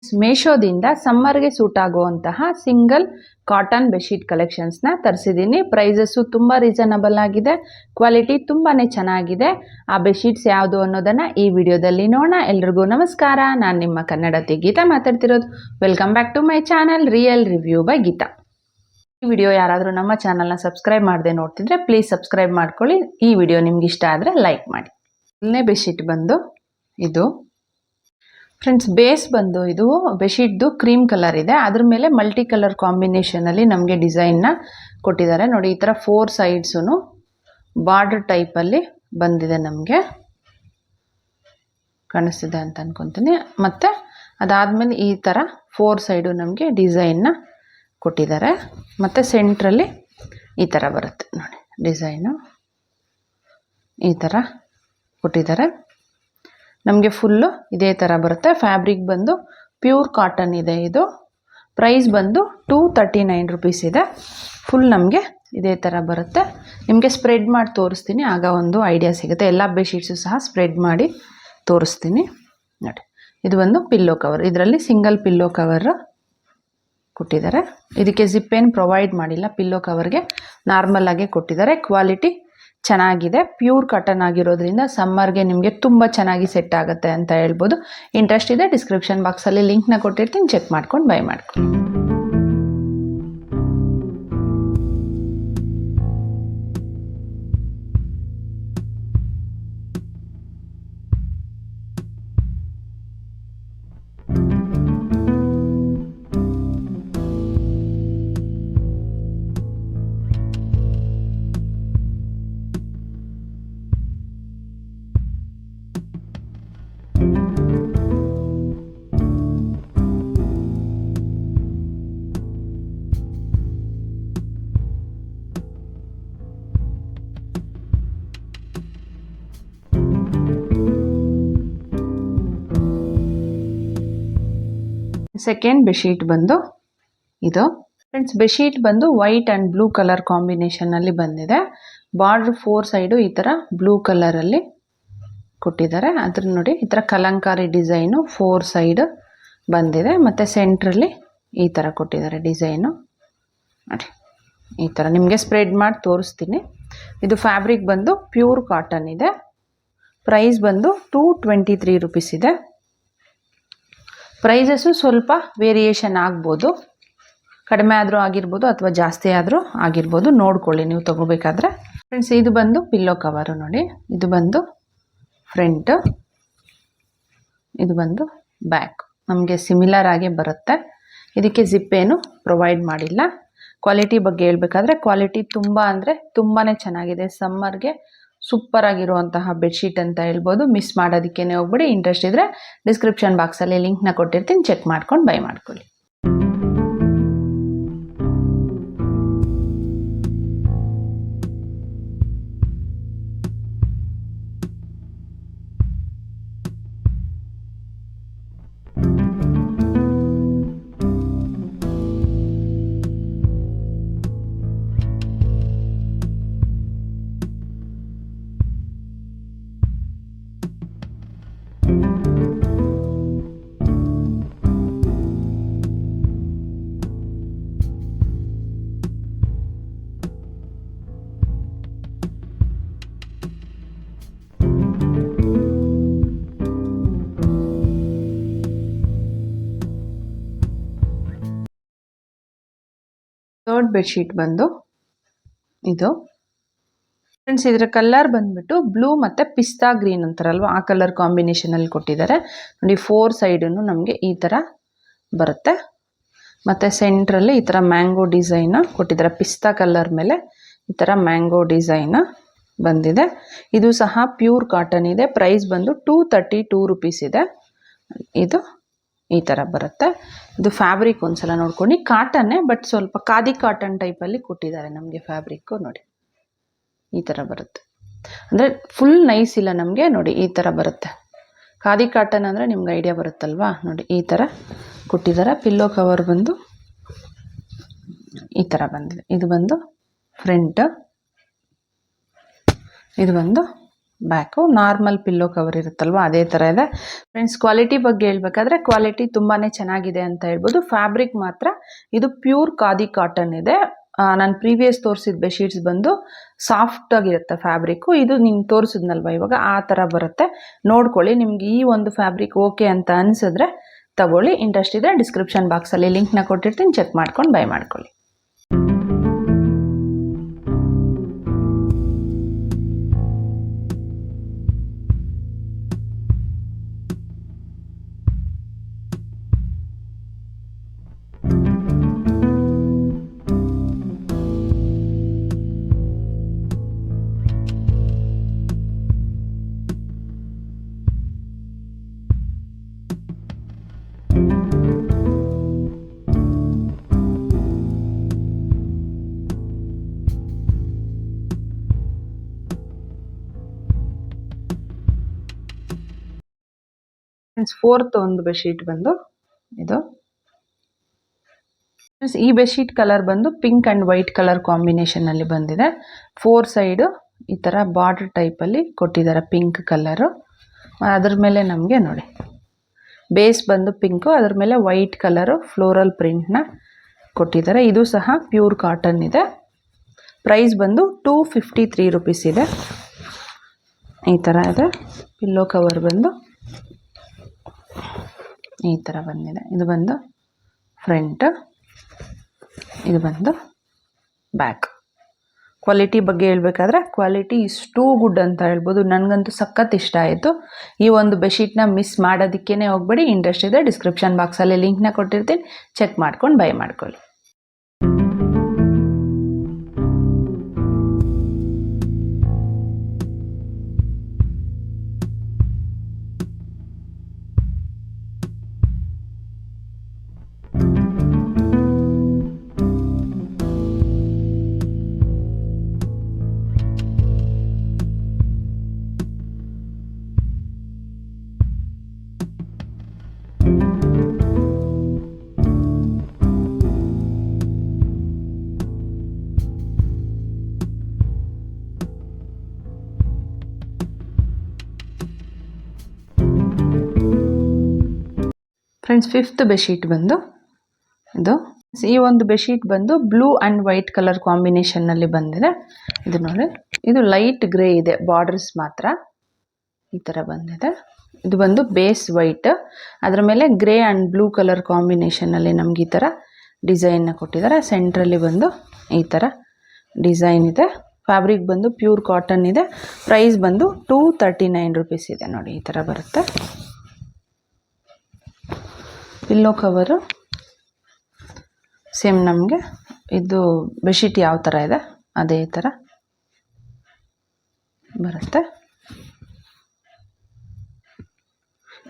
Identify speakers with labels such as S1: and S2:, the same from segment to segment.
S1: ಮೇಶೋದಿಂದ ಸಮ್ಮರ್ಗೆ suit ಆಗುವಂತಹ single cotton bedsheet ಕಲೆಕ್ಷನ್ಸ್ನ ತರಿಸಿದ್ದೀನಿ. Prices ತುಂಬ reasonable ಆಗಿದೆ, ಕ್ವಾಲಿಟಿ ತುಂಬಾ ಚೆನ್ನಾಗಿದೆ. ಆ ಬೆಡ್ಶೀಟ್ಸ್ ಯಾವುದು ಅನ್ನೋದನ್ನು ಈ ವಿಡಿಯೋದಲ್ಲಿ ನೋಡೋಣ. ಎಲ್ರಿಗೂ ನಮಸ್ಕಾರ, ನಾನು ನಿಮ್ಮ ಕನ್ನಡತಿ ಗೀತಾ ಮಾತಾಡ್ತಿರೋದು. Welcome back to my channel real review by Geeta. ಈ ವಿಡಿಯೋ ಯಾರಾದರೂ ನಮ್ಮ ಚಾನಲ್ನ ಸಬ್ಸ್ಕ್ರೈಬ್ ಮಾಡದೆ ನೋಡ್ತಿದ್ರೆ ಪ್ಲೀಸ್ ಸಬ್ಸ್ಕ್ರೈಬ್ ಮಾಡ್ಕೊಳ್ಳಿ. ಈ ವಿಡಿಯೋ ನಿಮ್ಗೆ ಇಷ್ಟ ಆದರೆ ಲೈಕ್ ಮಾಡಿ. ಮೊದಲನೇ ಬೆಡ್ಶೀಟ್ ಬಂದು ಇದು ಫ್ರೆಂಡ್ಸ್. ಬೇಸ್ ಬಂದು ಇದು ಬೆಡ್ಶೀಟ್ದು ಕ್ರೀಮ್ ಕಲರ್ ಇದೆ, ಅದ್ರ ಮೇಲೆ ಮಲ್ಟಿ ಕಲರ್ ಕಾಂಬಿನೇಷನಲ್ಲಿ ನಮಗೆ ಡಿಸೈನ್ನ ಕೊಟ್ಟಿದ್ದಾರೆ ನೋಡಿ. ಈ ಥರ 4 ಸೈಡ್ಸು ಬಾರ್ಡರ್ ಟೈಪಲ್ಲಿ ಬಂದಿದೆ, ನಮಗೆ ಕಾಣಿಸ್ತಿದೆ ಅಂತ ಅನ್ಕೊತೀನಿ. ಮತ್ತು ಅದಾದಮೇಲೆ ಈ ಥರ 4 ಸೈಡು ನಮಗೆ ಡಿಸೈನ್ನ ಕೊಟ್ಟಿದ್ದಾರೆ. ಮತ್ತು ಸೆಂಟ್ರಲ್ಲಿ ಈ ಥರ ಬರುತ್ತೆ ನೋಡಿ, ಡಿಸೈನು ಈ ಥರ ಕೊಟ್ಟಿದ್ದಾರೆ. ನಮಗೆ ಫುಲ್ಲು ಇದೇ ಥರ ಬರುತ್ತೆ. ಫ್ಯಾಬ್ರಿಕ್ ಬಂದು ಪ್ಯೂರ್ ಕಾಟನ್ ಇದೆ. ಇದು ಪ್ರೈಸ್ ಬಂದು 239 ರುಪೀಸ್ ಇದೆ. ಫುಲ್ ನಮಗೆ ಇದೇ ಥರ ಬರುತ್ತೆ. ನಿಮಗೆ ಸ್ಪ್ರೆಡ್ ಮಾಡಿ ತೋರಿಸ್ತೀನಿ, ಆಗ ಒಂದು ಐಡಿಯಾ ಸಿಗುತ್ತೆ. ಎಲ್ಲ ಬೆಡ್ಶೀಟ್ಸು ಸಹ ಸ್ಪ್ರೆಡ್ ಮಾಡಿ ತೋರಿಸ್ತೀನಿ ನೋಡಿ. ಇದು ಒಂದು ಪಿಲ್ಲೋ ಕವರ್, ಇದರಲ್ಲಿ ಸಿಂಗಲ್ ಪಿಲ್ಲೋ ಕವರ್ ಕೊಟ್ಟಿದ್ದಾರೆ. ಇದಕ್ಕೆ ಜಿಪ್ ಏನು ಪ್ರೊವೈಡ್ ಮಾಡಿಲ್ಲ, ಪಿಲ್ಲೋ ಕವರ್ಗೆ ನಾರ್ಮಲ್ ಆಗಿ ಕೊಟ್ಟಿದ್ದಾರೆ. ಕ್ವಾಲಿಟಿ ಚೆನ್ನಾಗಿದೆ, ಪ್ಯೂರ್ ಕಾಟನ್ ಆಗಿರೋದ್ರಿಂದ ಸಮ್ಮರ್ಗೆ ನಿಮಗೆ ತುಂಬ ಚೆನ್ನಾಗಿ ಸೆಟ್ ಆಗುತ್ತೆ ಅಂತ ಹೇಳ್ಬೋದು. ಇಂಟ್ರೆಸ್ಟ್ ಇದೆ ಡಿಸ್ಕ್ರಿಪ್ಷನ್ ಬಾಕ್ಸಲ್ಲಿ ಲಿಂಕ್ನ ಕೊಟ್ಟಿರ್ತೀನಿ, ಚೆಕ್ ಮಾಡ್ಕೊಂಡು ಬೈ ಮಾಡ್ಕೊಳ್ಳಿ. ಸೆಕೆಂಡ್ ಬೆಡ್ಶೀಟ್ ಬಂದು ಇದು ಫ್ರೆಂಡ್ಸ್. ಬೆಡ್ಶೀಟ್ ಬಂದು ವೈಟ್ ಆ್ಯಂಡ್ ಬ್ಲೂ ಕಲರ್ ಕಾಂಬಿನೇಷನಲ್ಲಿ ಬಂದಿದೆ. ಬಾರ್ಡ್ರ್ 4 ಸೈಡು ಈ ಥರ ಬ್ಲೂ ಕಲರಲ್ಲಿ ಕೊಟ್ಟಿದ್ದಾರೆ. ಅದ್ರ ನೋಡಿ ಈ ಥರ ಕಲಂಕಾರಿ ಡಿಸೈನು 4 ಸೈಡ್ ಬಂದಿದೆ. ಮತ್ತು ಸೆಂಟ್ರಲ್ಲಿ ಈ ಥರ ಕೊಟ್ಟಿದ್ದಾರೆ ಡಿಸೈನು ನೋಡಿ. ಈ ಥರ ನಿಮಗೆ ಸ್ಪ್ರೆಡ್ ಮಾಡಿ ತೋರಿಸ್ತೀನಿ. ಇದು ಫ್ಯಾಬ್ರಿಕ್ ಬಂದು ಪ್ಯೂರ್ ಕಾಟನ್ ಇದೆ. ಪ್ರೈಸ್ ಬಂದು 223 ರುಪೀಸ್ ಇದೆ. ಪ್ರೈಸಸ್ಸು ಸ್ವಲ್ಪ ವೇರಿಯೇಷನ್ ಆಗ್ಬೋದು, ಕಡಿಮೆ ಆದರೂ ಆಗಿರ್ಬೋದು ಅಥವಾ ಜಾಸ್ತಿ ಆದರೂ ಆಗಿರ್ಬೋದು, ನೋಡ್ಕೊಳ್ಳಿ ನೀವು ತಗೋಬೇಕಾದ್ರೆ. ಫ್ರೆಂಡ್ಸ್, ಇದು ಬಂದು ಪಿಲ್ಲೋ ಕವರು ನೋಡಿ. ಇದು ಬಂದು ಫ್ರಂಟ್, ಇದು ಬಂದು ಬ್ಯಾಕ್. ನಮಗೆ ಸಿಮಿಲರ್ ಆಗಿ ಬರುತ್ತೆ. ಇದಕ್ಕೆ ಜಿಪ್ ಏನು ಪ್ರೊವೈಡ್ ಮಾಡಿಲ್ಲ. ಕ್ವಾಲಿಟಿ ಬಗ್ಗೆ ಹೇಳ್ಬೇಕಾದ್ರೆ ಕ್ವಾಲಿಟಿ ತುಂಬ ಅಂದರೆ ತುಂಬಾ ಚೆನ್ನಾಗಿದೆ. ಸಮ್ಮರ್ಗೆ ಸೂಪರ್ ಆಗಿರುವಂತಹ ಬೆಡ್ಶೀಟ್ ಅಂತ ಹೇಳ್ಬೋದು. ಮಿಸ್ ಮಾಡೋದಕ್ಕೇ ಹೋಗ್ಬಿಡಿ. ಇಂಟ್ರೆಸ್ಟ್ ಇದ್ದರೆ ಡಿಸ್ಕ್ರಿಪ್ಷನ್ ಬಾಕ್ಸಲ್ಲಿ ಲಿಂಕ್ನ ಕೊಟ್ಟಿರ್ತೀನಿ, ಚೆಕ್ ಮಾಡ್ಕೊಂಡು ಬೈ ಮಾಡ್ಕೊಳ್ಳಿ. ಥರ್ಡ್ ಬೆಡ್ಶೀಟ್ ಬಂದು ಇದು ಫ್ರೆಂಡ್ಸ್. ಇದರ ಕಲರ್ ಬಂದ್ಬಿಟ್ಟು ಬ್ಲೂ ಮತ್ತು ಪಿಸ್ತಾ ಗ್ರೀನ್ ಅಂತಾರಲ್ವ, ಆ ಕಲರ್ ಕಾಂಬಿನೇಷನಲ್ಲಿ ಕೊಟ್ಟಿದ್ದಾರೆ ನೋಡಿ. 4 ಸೈಡನ್ನು ನಮಗೆ ಈ ಥರ ಬರುತ್ತೆ. ಮತ್ತು ಸೆಂಟ್ರಲ್ಲಿ ಈ ಥರ ಮ್ಯಾಂಗೋ ಡಿಸೈನ ಕೊಟ್ಟಿದ್ದಾರೆ. ಪಿಸ್ತಾ ಕಲರ್ ಮೇಲೆ ಈ ಥರ ಮ್ಯಾಂಗೋ ಡಿಸೈನ ಬಂದಿದೆ. ಇದು ಸಹ ಪ್ಯೂರ್ ಕಾಟನ್ ಇದೆ. ಪ್ರೈಸ್ ಬಂದು 232 ರುಪೀಸ್ ಇದೆ. ಇದು ಈ ಥರ ಬರುತ್ತೆ. ಇದು ಫ್ಯಾಬ್ರಿಕ್ ಒಂದ್ಸಲ ನೋಡ್ಕೊಂಡು, ಕಾಟನ್ನೇ ಬಟ್ ಸ್ವಲ್ಪ ಖಾದಿ ಕಾಟನ್ ಟೈಪಲ್ಲಿ ಕೊಟ್ಟಿದ್ದಾರೆ ನಮಗೆ ಫ್ಯಾಬ್ರಿಕ್ಕು ನೋಡಿ. ಈ ಥರ ಬರುತ್ತೆ, ಅಂದರೆ ಫುಲ್ ನೈಸ್ ಇಲ್ಲ ನಮಗೆ ನೋಡಿ. ಈ ಥರ ಬರುತ್ತೆ. ಖಾದಿ ಕಾಟನ್ ಅಂದರೆ ನಿಮ್ಗೆ ಐಡಿಯಾ ಬರುತ್ತಲ್ವಾ ನೋಡಿ. ಈ ಥರ ಕೊಟ್ಟಿದ್ದಾರೆ. ಪಿಲ್ಲೋ ಕವರ್ ಬಂದು ಈ ಥರ ಬಂದಿದೆ. ಇದು ಬಂದು ಫ್ರಂಟ್, ಇದು ಬಂದು ಬ್ಯಾಕು. ನಾರ್ಮಲ್ ಪಿಲ್ಲೋ ಕವರ್ ಇರುತ್ತಲ್ವ ಅದೇ ಥರ ಇದೆ. ಫ್ರೆಂಡ್ಸ್, ಕ್ವಾಲಿಟಿ ಬಗ್ಗೆ ಹೇಳ್ಬೇಕಾದ್ರೆ ಕ್ವಾಲಿಟಿ ತುಂಬಾ ಚೆನ್ನಾಗಿದೆ ಅಂತ ಹೇಳ್ಬೋದು. ಫ್ಯಾಬ್ರಿಕ್ ಮಾತ್ರ ಇದು ಪ್ಯೂರ್ ಖಾದಿ ಕಾಟನ್ ಇದೆ. ನಾನು ಪ್ರೀವಿಯಸ್ ತೋರಿಸಿದ ಬೆಡ್ಶೀಟ್ಸ್ ಬಂದು ಸಾಫ್ಟ್ ಆಗಿರುತ್ತೆ ಫ್ಯಾಬ್ರಿಕ್ಕು. ಇದು ನಿಮ್ಗೆ ತೋರಿಸಿದ್ನಲ್ವ ಇವಾಗ, ಆ ಥರ ಬರುತ್ತೆ. ನೋಡ್ಕೊಳ್ಳಿ, ನಿಮ್ಗೆ ಈ ಒಂದು ಫ್ಯಾಬ್ರಿಕ್ ಓಕೆ ಅಂತ ಅನಿಸಿದ್ರೆ ತಗೊಳ್ಳಿ. ಇಂಟ್ರೆಸ್ಟ್ ಇದ್ದರೆ ಡಿಸ್ಕ್ರಿಪ್ಷನ್ ಬಾಕ್ಸಲ್ಲಿ ಲಿಂಕ್ನ ಕೊಟ್ಟಿರ್ತೀನಿ, ಚೆಕ್ ಮಾಡ್ಕೊಂಡು ಬೈ ಮಾಡ್ಕೊಳ್ಳಿ. ಫೋರ್ತ್ ಒಂದು ಬೆಡ್ಶೀಟ್ ಬಂದು ಇದು. ಈ ಬೆಡ್ಶೀಟ್ ಕಲರ್ ಬಂದು ಪಿಂಕ್ ಆ್ಯಂಡ್ ವೈಟ್ ಕಲರ್ ಕಾಂಬಿನೇಷನಲ್ಲಿ ಬಂದಿದೆ. 4 ಸೈಡು ಈ ಥರ ಬಾರ್ಡರ್ ಟೈಪಲ್ಲಿ ಕೊಟ್ಟಿದ್ದಾರೆ ಪಿಂಕ್ ಕಲರು. ಅದ್ರ ಮೇಲೆ ನಮಗೆ ನೋಡಿ ಬೇಸ್ ಬಂದು ಪಿಂಕು, ಅದ್ರ ಮೇಲೆ ವೈಟ್ ಕಲರು ಫ್ಲೋರಲ್ ಪ್ರಿಂಟ್ನ ಕೊಟ್ಟಿದ್ದಾರೆ. ಇದು ಸಹ ಪ್ಯೂರ್ ಕಾಟನ್ ಇದೆ. ಪ್ರೈಸ್ ಬಂದು 253 ರುಪೀಸ್ ಇದೆ. ಈ ಥರ ಇದೆ. ಪಿಲ್ಲೋ ಕವರ್ ಬಂದು ಈ ಥರ ಬಂದಿದೆ. ಇದು ಬಂದು ಫ್ರಂಟ್, ಇದು ಬಂದು ಬ್ಯಾಕ್. ಕ್ವಾಲಿಟಿ ಬಗ್ಗೆ ಹೇಳ್ಬೇಕಾದ್ರೆ ಕ್ವಾಲಿಟಿ ಇಸ್ ಟೂ ಗುಡ್ ಅಂತ ಹೇಳ್ಬೋದು. ನನಗಂತೂ ಸಖತ್ ಇಷ್ಟ ಆಯಿತು. ಈ ಒಂದು ಬೆಡ್ಶೀಟ್ನ ಮಿಸ್ ಮಾಡೋದಕ್ಕೇ ಹೋಗ್ಬೇಡಿ. ಇಂಟ್ರೆಸ್ಟ್ ಇದೆ ಡಿಸ್ಕ್ರಿಪ್ಷನ್ ಬಾಕ್ಸಲ್ಲಿ ಲಿಂಕ್ನ ಕೊಟ್ಟಿರ್ತೀನಿ, ಚೆಕ್ ಮಾಡ್ಕೊಂಡು ಬೈ ಮಾಡ್ಕೊಳ್ಳಿ. ಫ್ರೆಂಡ್ಸ್, 5th ಬೆಡ್ಶೀಟ್ ಬಂದು ಇದು. ಈ ಒಂದು ಬೆಡ್ಶೀಟ್ ಬಂದು ಬ್ಲೂ ಆ್ಯಂಡ್ ವೈಟ್ ಕಲರ್ ಕಾಂಬಿನೇಷನ್ನಲ್ಲಿ ಬಂದಿದೆ. ಇದು ನೋಡಿ, ಇದು ಲೈಟ್ ಗ್ರೇ ಇದೆ, ಬಾರ್ಡರ್ಸ್ ಮಾತ್ರ ಈ ಥರ ಬಂದಿದೆ. ಇದು ಬಂದು ಬೇಸ್ ವೈಟ್, ಅದರ ಮೇಲೆ ಗ್ರೇ ಆ್ಯಂಡ್ ಬ್ಲೂ ಕಲರ್ ಕಾಂಬಿನೇಷನಲ್ಲಿ ನಮ್ಗೆ ಈ ಥರ ಡಿಸೈನ್ನ ಕೊಟ್ಟಿದ್ದಾರೆ. ಸೆಂಟ್ರಲ್ಲಿ ಬಂದು ಈ ಥರ ಡಿಸೈನ್ ಇದೆ. ಫ್ಯಾಬ್ರಿಕ್ ಬಂದು ಪ್ಯೂರ್ ಕಾಟನ್ ಇದೆ. ಪ್ರೈಸ್ ಬಂದು 239 ರುಪೀಸ್ ಇದೆ. ನೋಡಿ ಈ ಥರ ಬರುತ್ತೆ. ಪಿಲ್ಲೋ ಕವರು ಸೇಮ್ ನಮಗೆ ಇದು ಬೆಡ್ಶೀಟ್ ಯಾವ ಥರ ಇದೆ ಅದೇ ಥರ ಬರುತ್ತೆ.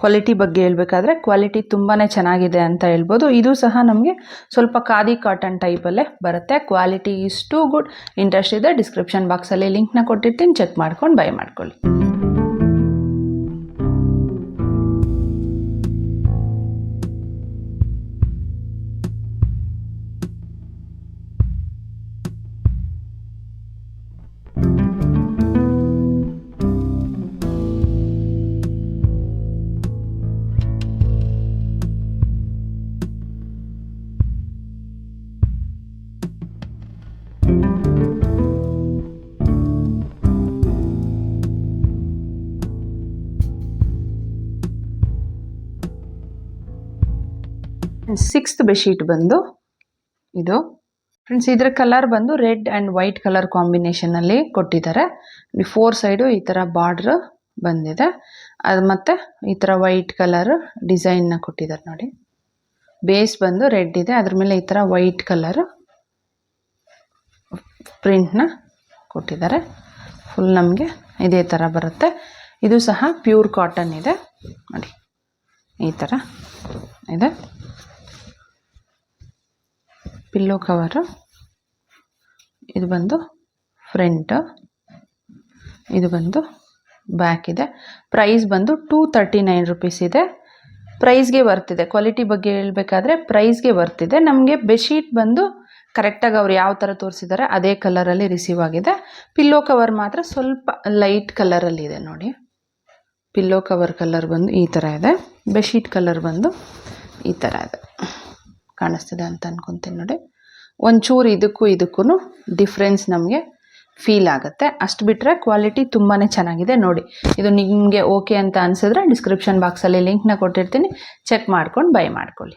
S1: ಕ್ವಾಲಿಟಿ ಬಗ್ಗೆ ಹೇಳ್ಬೇಕಾದ್ರೆ ಕ್ವಾಲಿಟಿ ತುಂಬಾ ಚೆನ್ನಾಗಿದೆ ಅಂತ ಹೇಳ್ಬೋದು. ಇದು ಸಹ ನಮಗೆ ಸ್ವಲ್ಪ ಖಾದಿ ಕಾಟನ್ ಟೈಪಲ್ಲೇ ಬರುತ್ತೆ. Quality is too good. Interest ಇದೆ ಡಿಸ್ಕ್ರಿಪ್ಷನ್ ಬಾಕ್ಸಲ್ಲಿ ಲಿಂಕ್ನ ಕೊಟ್ಟಿರ್ತೀನಿ, ಚೆಕ್ ಮಾಡ್ಕೊಂಡು ಬೈ ಮಾಡ್ಕೊಳ್ಳಿ. ಸಿಕ್ಸ್ತ್ ಬೆಡ್ಶೀಟ್ ಬಂದು ಇದು. ಫ್ರೆಂಡ್ಸ್, ಇದರ ಕಲರ್ ಬಂದು ರೆಡ್ ಆ್ಯಂಡ್ ವೈಟ್ ಕಲರ್ ಕಾಂಬಿನೇಷನಲ್ಲಿ ಕೊಟ್ಟಿದ್ದಾರೆ. 4 ಸೈಡು ಈ ಥರ ಬಾರ್ಡ್ರ್ ಬಂದಿದೆ. ಅದು ಮತ್ತು ಈ ಥರ ವೈಟ್ ಕಲರ್ ಡಿಸೈನ್ನ ಕೊಟ್ಟಿದ್ದಾರೆ ನೋಡಿ. ಬೇಸ್ ಬಂದು ರೆಡ್ ಇದೆ, ಅದ್ರ ಮೇಲೆ ಈ ಥರ ವೈಟ್ ಕಲರ್ ಪ್ರಿಂಟ್ನ ಕೊಟ್ಟಿದ್ದಾರೆ. ಫುಲ್ ನಮಗೆ ಇದೇ ಥರ ಬರುತ್ತೆ. ಇದು ಸಹ ಪ್ಯೂರ್ ಕಾಟನ್ ಇದೆ ನೋಡಿ, ಈ ಥರ ಇದೆ. ಪಿಲ್ಲೋ ಕವರು ಇದು ಬಂದು ಫ್ರಂಟ್, ಇದು ಬಂದು ಬ್ಯಾಕ್ ಇದೆ. ಪ್ರೈಸ್ ಬಂದು 239 ರುಪೀಸ್ ಇದೆ. ಪ್ರೈಸ್ಗೆ ಬರ್ತಿದೆ. ಕ್ವಾಲಿಟಿ ಬಗ್ಗೆ ಹೇಳಬೇಕಾದ್ರೆ ಪ್ರೈಸ್ಗೆ ಬರ್ತಿದೆ. ನಮಗೆ ಬೆಡ್ಶೀಟ್ ಬಂದು ಕರೆಕ್ಟಾಗಿ ಅವ್ರು ಯಾವ ಥರ ತೋರಿಸಿದ್ದಾರೆ ಅದೇ ಕಲರಲ್ಲಿ ರಿಸೀವ್ ಆಗಿದೆ. ಪಿಲ್ಲೋ ಕವರ್ ಮಾತ್ರ ಸ್ವಲ್ಪ ಲೈಟ್ ಕಲರಲ್ಲಿದೆ ನೋಡಿ. ಪಿಲ್ಲೋ ಕಲರ್ ಬಂದು ಈ ಥರ ಇದೆ, ಬೆಡ್ಶೀಟ್ ಕಲರ್ ಬಂದು ಈ ಥರ ಇದೆ. ಕಾಣಿಸ್ತಿದೆ ಅಂತ ಅನ್ಕೊತೀನಿ ನೋಡಿ. ಒಂಚೂರು ಇದಕ್ಕೂ ಡಿಫ್ರೆನ್ಸ್ ನಮಗೆ ಫೀಲ್ ಆಗುತ್ತೆ. ಅಷ್ಟು ಬಿಟ್ಟರೆ ಕ್ವಾಲಿಟಿ ತುಂಬಾ ಚೆನ್ನಾಗಿದೆ ನೋಡಿ. ಇದು ನಿಮಗೆ ಓಕೆ ಅಂತ ಅನಿಸಿದ್ರೆ ಡಿಸ್ಕ್ರಿಪ್ಷನ್ ಬಾಕ್ಸಲ್ಲಿ ಲಿಂಕ್ನ ಕೊಟ್ಟಿರ್ತೀನಿ, ಚೆಕ್ ಮಾಡ್ಕೊಂಡು ಬೈ ಮಾಡ್ಕೊಳ್ಳಿ.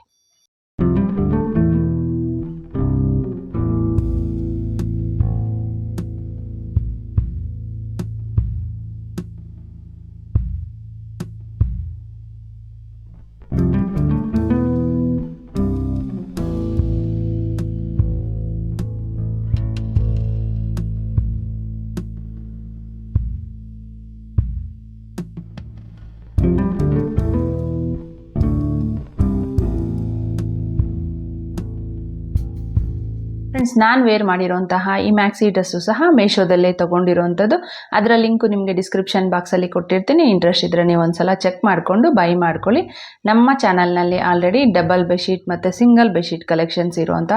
S1: ಫ್ರೆಂಡ್ಸ್, ನಾನು ವೇರ್ ಮಾಡಿರೋಂತಹ ಈ ಮ್ಯಾಕ್ಸಿ ಡ್ರೆಸ್ಸು ಸಹ ಮೀಶೋದಲ್ಲೇ ತೊಗೊಂಡಿರೋವಂಥದ್ದು. ಅದರ ಲಿಂಕು ನಿಮಗೆ ಡಿಸ್ಕ್ರಿಪ್ಷನ್ ಬಾಕ್ಸಲ್ಲಿ ಕೊಟ್ಟಿರ್ತೀನಿ. ಇಂಟ್ರೆಸ್ಟ್ ಇದ್ದರೆ ನೀವು ಒಂದ್ಸಲ ಚೆಕ್ ಮಾಡಿಕೊಂಡು ಬೈ ಮಾಡ್ಕೊಳ್ಳಿ. ನಮ್ಮ ಚಾನಲ್ನಲ್ಲಿ ಆಲ್ರೆಡಿ ಡಬಲ್ ಬೆಡ್ಶೀಟ್ ಮತ್ತು ಸಿಂಗಲ್ ಬೆಡ್ಶೀಟ್ ಕಲೆಕ್ಷನ್ಸ್ ಇರುವಂಥ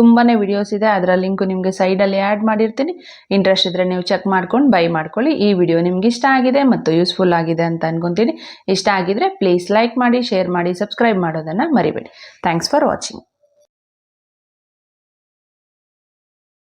S1: ತುಂಬಾ ವಿಡಿಯೋಸ್ ಇದೆ. ಅದರ ಲಿಂಕು ನಿಮಗೆ ಸೈಡಲ್ಲಿ ಆ್ಯಡ್ ಮಾಡಿರ್ತೀನಿ. ಇಂಟ್ರೆಸ್ಟ್ ಇದ್ದರೆ ನೀವು ಚೆಕ್ ಮಾಡ್ಕೊಂಡು ಬೈ ಮಾಡ್ಕೊಳ್ಳಿ. ಈ ವಿಡಿಯೋ ನಿಮ್ಗೆ ಇಷ್ಟ ಆಗಿದೆ ಮತ್ತು ಯೂಸ್ಫುಲ್ ಆಗಿದೆ ಅಂತ ಅನ್ಕೊತೀನಿ. ಇಷ್ಟ ಆಗಿದ್ರೆ ಪ್ಲೀಸ್ ಲೈಕ್ ಮಾಡಿ, ಶೇರ್ ಮಾಡಿ, ಸಬ್ಸ್ಕ್ರೈಬ್ ಮಾಡೋದನ್ನು ಮರಿಬೇಡಿ. Thanks for watching.